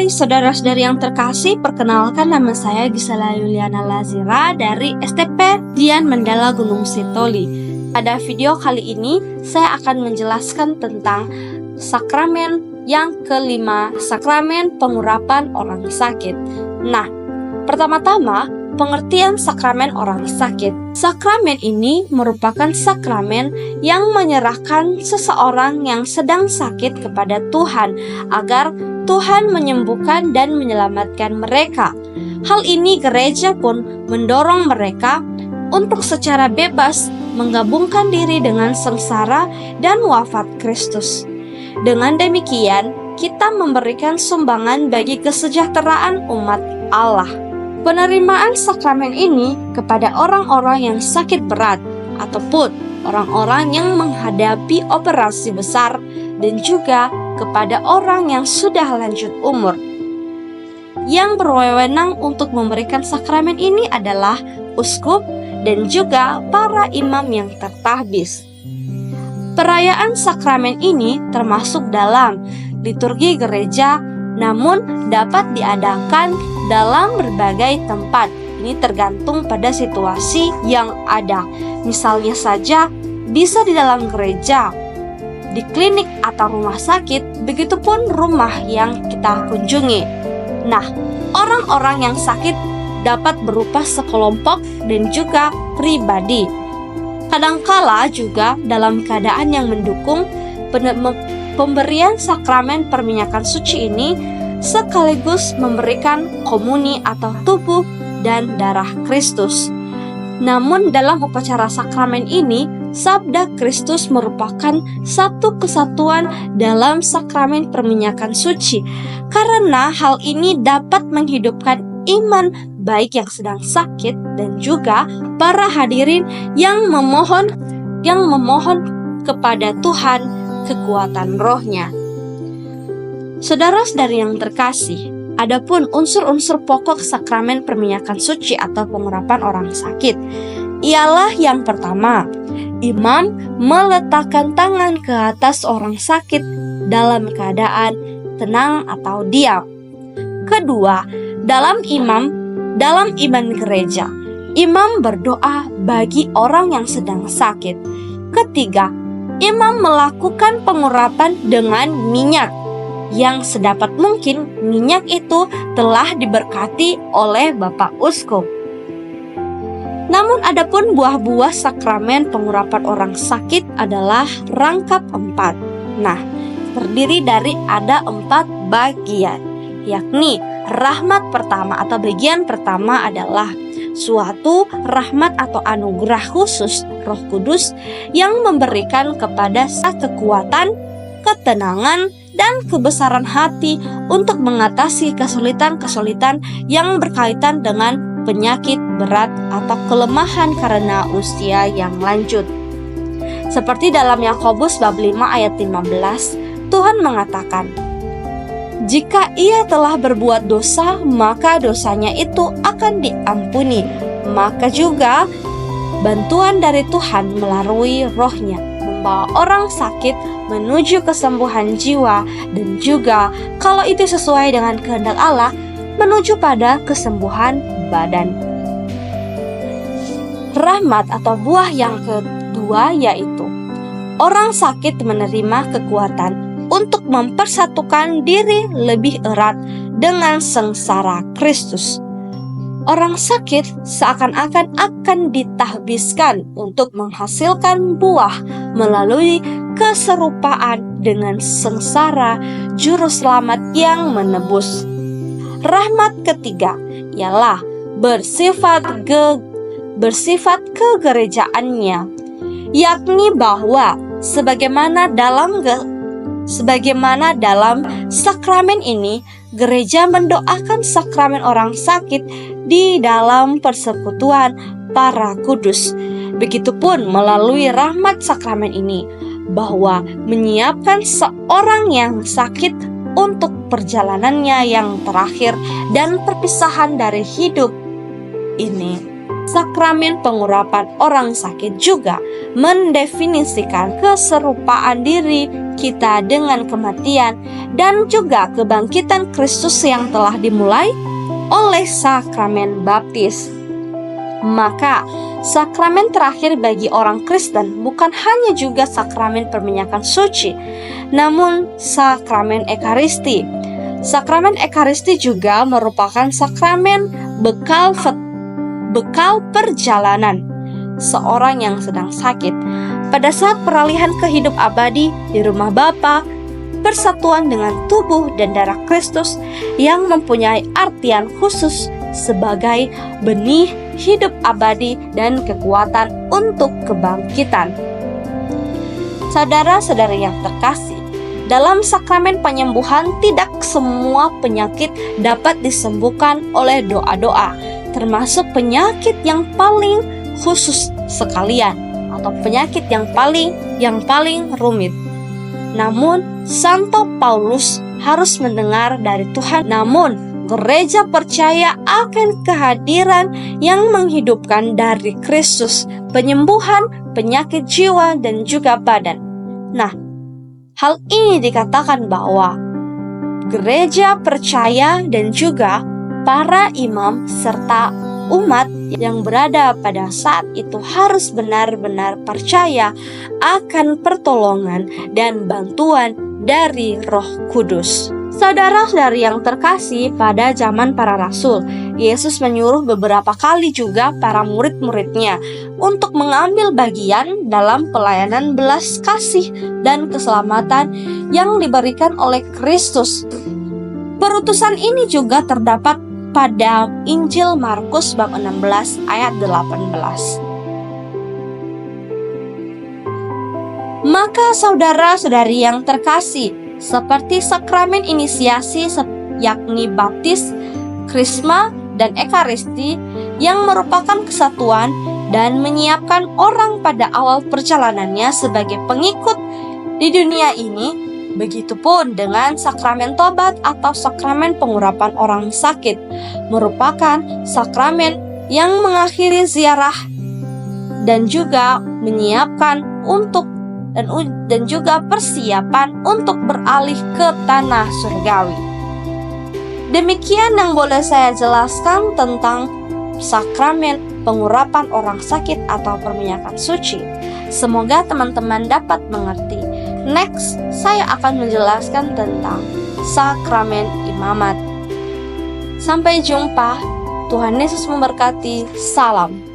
Hai saudara-saudari yang terkasih, perkenalkan nama saya Gisela Yuliana Lazira dari STP Dian Mandala Gunung Sitoli. Pada video kali ini, saya akan menjelaskan tentang sakramen yang kelima, sakramen pengurapan orang sakit. Nah, pertama-tama, pengertian sakramen orang sakit. Sakramen ini merupakan sakramen yang menyerahkan seseorang yang sedang sakit kepada Tuhan agar Tuhan menyembuhkan dan menyelamatkan mereka. Hal ini gereja pun mendorong mereka untuk secara bebas menggabungkan diri dengan sengsara dan wafat Kristus. Dengan demikian, kita memberikan sumbangan bagi kesejahteraan umat Allah. Penerimaan sakramen ini kepada orang-orang yang sakit berat ataupun orang-orang yang menghadapi operasi besar dan juga kepada orang yang sudah lanjut umur. Yang berwenang untuk memberikan sakramen ini adalah uskup dan juga para imam yang tertahbiz. Perayaan sakramen ini termasuk dalam liturgi gereja, namun dapat diadakan dalam berbagai tempat. Ini tergantung pada situasi yang ada. Misalnya saja bisa di dalam gereja, di klinik atau rumah sakit, begitupun rumah yang kita kunjungi. Nah, orang-orang yang sakit dapat berupa sekelompok dan juga pribadi. Kadangkala juga dalam keadaan yang mendukung, pemberian sakramen perminyakan suci ini sekaligus memberikan komuni atau tubuh dan darah Kristus. Namun dalam upacara sakramen ini, sabda Kristus merupakan satu kesatuan dalam sakramen perminyakan suci, karena hal ini dapat menghidupkan iman baik yang sedang sakit dan juga para hadirin yang memohon kepada Tuhan kekuatan rohnya. Saudara-saudari yang terkasih, adapun unsur-unsur pokok sakramen perminyakan suci atau pengurapan orang sakit ialah yang pertama, imam meletakkan tangan ke atas orang sakit dalam keadaan tenang atau diam. Kedua, dalam iman gereja, imam berdoa bagi orang yang sedang sakit. Ketiga, imam melakukan pengurapan dengan minyak, yang sedapat mungkin minyak itu telah diberkati oleh Bapak Uskup. Namun adapun buah-buah sakramen pengurapan orang sakit adalah rangkap 4. Nah, terdiri dari ada 4 bagian, yakni rahmat pertama atau bagian pertama adalah suatu rahmat atau anugerah khusus Roh Kudus yang memberikan kepada kekuatan, ketenangan, dan kebesaran hati untuk mengatasi kesulitan-kesulitan yang berkaitan dengan penyakit berat atau kelemahan karena usia yang lanjut. Seperti dalam Yakobus bab 5 ayat 15, Tuhan mengatakan, "Jika ia telah berbuat dosa, maka dosanya itu akan diampuni." Maka juga bantuan dari Tuhan melalui rohnya membawa orang sakit menuju kesembuhan jiwa dan juga kalau itu sesuai dengan kehendak Allah menuju pada kesembuhan badan. Rahmat atau buah yang kedua yaitu orang sakit menerima kekuatan untuk mempersatukan diri lebih erat dengan sengsara Kristus. Orang sakit seakan-akan akan ditahbiskan untuk menghasilkan buah melalui keserupaan dengan sengsara juru selamat yang menebus. Rahmat ketiga ialah bersifat kegerejaannya, yakni bahwa sebagaimana dalam sakramen ini gereja mendoakan sakramen orang sakit di dalam persekutuan para kudus. Begitupun melalui rahmat sakramen ini bahwa menyiapkan seorang yang sakit untuk perjalanannya yang terakhir dan perpisahan dari hidup ini. Sakramen pengurapan orang sakit juga mendefinisikan keserupaan diri kita dengan kematian dan juga kebangkitan Kristus yang telah dimulai oleh sakramen baptis. Maka, sakramen terakhir bagi orang Kristen bukan hanya juga sakramen perminyakan suci, namun sakramen Ekaristi. Sakramen Ekaristi juga merupakan sakramen bekal perjalanan seorang yang sedang sakit pada saat peralihan ke hidup abadi di rumah Bapa, persatuan dengan tubuh dan darah Kristus yang mempunyai artian khusus sebagai benih hidup abadi dan kekuatan untuk kebangkitan. Saudara-saudari yang terkasih, dalam sakramen penyembuhan tidak semua penyakit dapat disembuhkan oleh doa-doa, termasuk penyakit yang paling khusus sekalian atau penyakit yang paling rumit. Namun, Santo Paulus harus mendengar dari Tuhan. Namun, gereja percaya akan kehadiran yang menghidupkan dari Kristus, penyembuhan penyakit jiwa dan juga badan. Nah, hal ini dikatakan bahwa gereja percaya dan juga para imam serta umat yang berada pada saat itu harus benar-benar percaya akan pertolongan dan bantuan dari Roh Kudus. Saudara-saudari yang terkasih, pada zaman para rasul, Yesus menyuruh beberapa kali juga para murid-muridnya untuk mengambil bagian dalam pelayanan belas kasih dan keselamatan yang diberikan oleh Kristus. Perutusan ini juga terdapat pada Injil Markus bab 16 ayat 18. Maka saudara-saudari yang terkasih, seperti sakramen inisiasi yakni baptis, krisma, dan ekaristi yang merupakan kesatuan dan menyiapkan orang pada awal perjalanannya sebagai pengikut di dunia ini, begitupun dengan sakramen tobat atau sakramen pengurapan orang sakit, merupakan sakramen yang mengakhiri ziarah dan juga menyiapkan untuk dan juga persiapan untuk beralih ke tanah surgawi. Demikian yang boleh saya jelaskan tentang sakramen pengurapan orang sakit atau perminyakan suci. Semoga teman-teman dapat mengerti. Next, saya akan menjelaskan tentang sakramen imamat. Sampai jumpa. Tuhan Yesus memberkati. Salam.